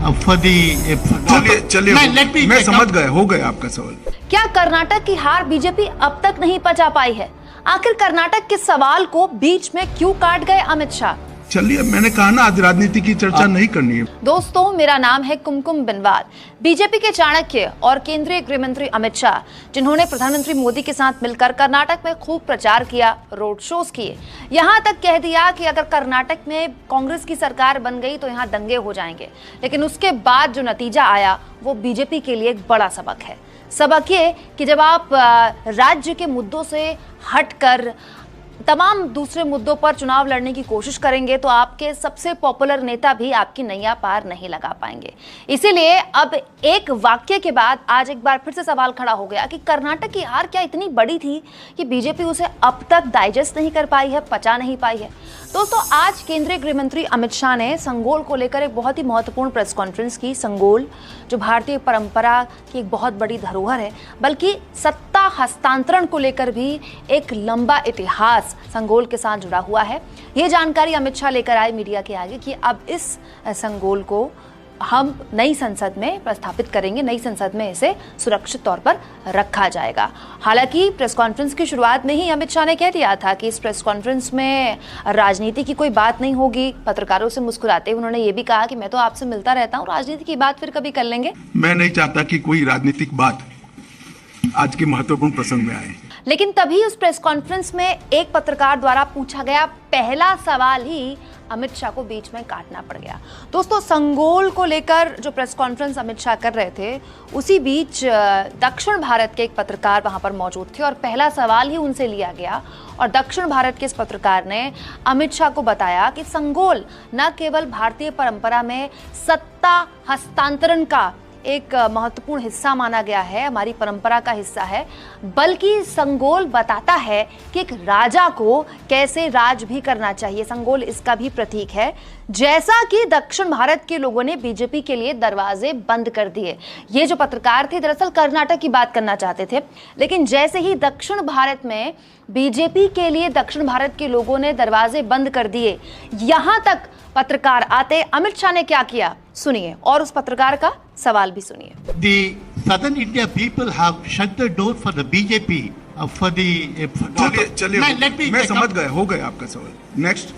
for the चलिए मैं समझ गया, हो गया आपका सवाल। क्या कर्नाटक की हार बीजेपी अब तक नहीं पचा पाई है? आखिर कर्नाटक के सवाल को बीच में क्यों काट गए अमित शाह? चलिए, मैंने कहा ना आज राजनीति की चर्चा नहीं करनी है। दोस्तों, मेरा नाम है कुमकुम बिनवाल। बीजेपी के चाणक्य और केंद्रीय गृह मंत्री अमित शाह, जिन्होंने प्रधानमंत्री मोदी के साथ मिलकर कर्नाटक में खूब प्रचार किया, रोड शोज किए, यहां तक कह दिया कि अगर कर्नाटक में कांग्रेस की सरकार बन गई तो यहां दंगे हो जाएंगे। लेकिन उसके बाद जो नतीजा आया वो बीजेपी के लिए एक बड़ा सबक है। सबक ये कि जब आप राज्य के मुद्दों से हटकर तमाम दूसरे मुद्दों पर चुनाव लड़ने की कोशिश करेंगे तो आपके सबसे पॉपुलर नेता भी आपकी नैया पार नहीं लगा पाएंगे। इसीलिए अब एक वाक्य के बाद आज एक बार फिर से सवाल खड़ा हो गया कि कर्नाटक की हार क्या इतनी बड़ी थी कि बीजेपी उसे अब तक डाइजेस्ट नहीं कर पाई है, पचा नहीं पाई है। दोस्तों, आज केंद्रीय गृह मंत्री अमित शाह ने संगोल को लेकर एक बहुत ही महत्वपूर्ण प्रेस कॉन्फ्रेंस की। संगोल जो भारतीय परंपरा की एक बहुत बड़ी धरोहर है, बल्कि सत्ता हस्तांतरण को लेकर भी एक लंबा इतिहास संगोल के साथ जुड़ा हुआ है। ये जानकारी अमित शाह लेकर आए मीडिया के आगे कि अब इस संगोल को हम नई संसद में प्रस्थापित करेंगे, नई संसद में इसे सुरक्षित तौर पर रखा जाएगा। हालांकि प्रेस कॉन्फ्रेंस की शुरुआत में ही अमित शाह ने कह दिया था कि इस प्रेस कॉन्फ्रेंस में राजनीति की कोई बात नहीं होगी। पत्रकारों से मुस्कुराते हुए उन्होंने ये भी कहा कि मैं तो आपसे मिलता रहता हूँ, राजनीति की बात फिर कभी कर लेंगे। मैं नहीं चाहता कि कोई राजनीतिक बात आज के महत्वपूर्ण प्रसंग में आए। लेकिन तभी उस प्रेस कॉन्फ्रेंस में एक पत्रकार द्वारा पूछा गया पहला सवाल ही अमित शाह को बीच में काटना पड़ गया। दोस्तों, संगोल को लेकर जो प्रेस कॉन्फ्रेंस अमित शाह कर रहे थे, उसी बीच दक्षिण भारत के एक पत्रकार वहां पर मौजूद थे और पहला सवाल ही उनसे लिया गया। और दक्षिण भारत के इस पत्रकार ने अमित शाह को बताया कि संगोल न केवल भारतीय परंपरा में सत्ता हस्तांतरण का एक महत्वपूर्ण हिस्सा माना गया है, हमारी परंपरा का हिस्सा है, बल्कि संगोल बताता है कि एक राजा को कैसे राज भी करना चाहिए। संगोल इसका भी प्रतीक है। जैसा कि दक्षिण भारत के लोगों ने बीजेपी के लिए दरवाजे बंद कर दिए। ये जो पत्रकार थे दरअसल कर्नाटक की बात करना चाहते थे, लेकिन जैसे ही दक्षिण भारत में बीजेपी के लिए दक्षिण भारत के लोगों ने दरवाजे बंद कर दिए, यहां तक पत्रकार आते अमित शाह ने क्या किया, सुनिए और उस पत्रकार का सवाल भी सुनिए। The southern India people have shut the door for the BJP for the चलिए मैं समझ गया, हो गया आपका सवाल। नेक्स्ट।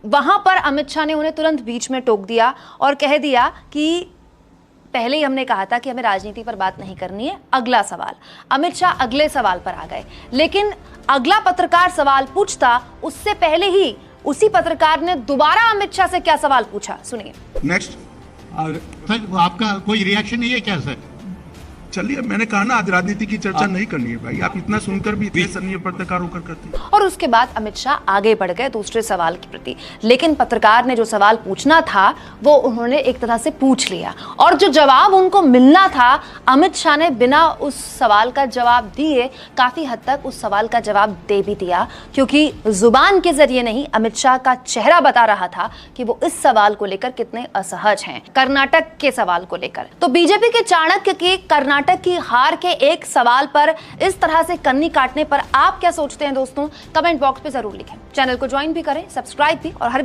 वहां पर अमित शाह ने उन्हें तुरंत बीच में टोक दिया और कह दिया कि पहले ही हमने कहा था कि हमें राजनीति पर बात नहीं करनी है, अगला सवाल। अमित शाह अगले सवाल पर आ गए, लेकिन अगला पत्रकार सवाल पूछता उससे पहले ही उसी पत्रकार ने दोबारा अमित शाह से क्या सवाल पूछा, सुनिए। नेक्स्ट। और सर, आपका कोई रिएक्शन नहीं है क्या सर? चलिए, मैंने कहा ना आज राजनीति की चर्चा नहीं करनी है भाई। आप इतना सुनकर भी इतने सन्नीय पत्रकार होकर करते। और उसके बाद अमित शाह आगे बढ़ गए दूसरे सवाल के प्रति, लेकिन पत्रकार ने जो सवाल पूछना था वो उन्होंने एक तरह से पूछ लिया और जो जवाब उनको मिलना था अमित शाह ने बिना उस सवाल का जवाब दिए काफी हद तक उस सवाल का जवाब दे भी दिया, क्योंकि जुबान के जरिए नहीं अमित शाह का चेहरा बता रहा था कि वो इस सवाल को लेकर कितने असहज हैं, कर्नाटक के सवाल को लेकर। तो बीजेपी के चाणक्य की कर्नाटक की हार के एक सवाल पर इस तरह से कन्नी काटने पर आप क्या सोचते हैं दोस्तों? कमेंट बॉक्स पे जरूर लिखें। चैनल को ज्वाइन भी करें, सब्सक्राइब भी, और हर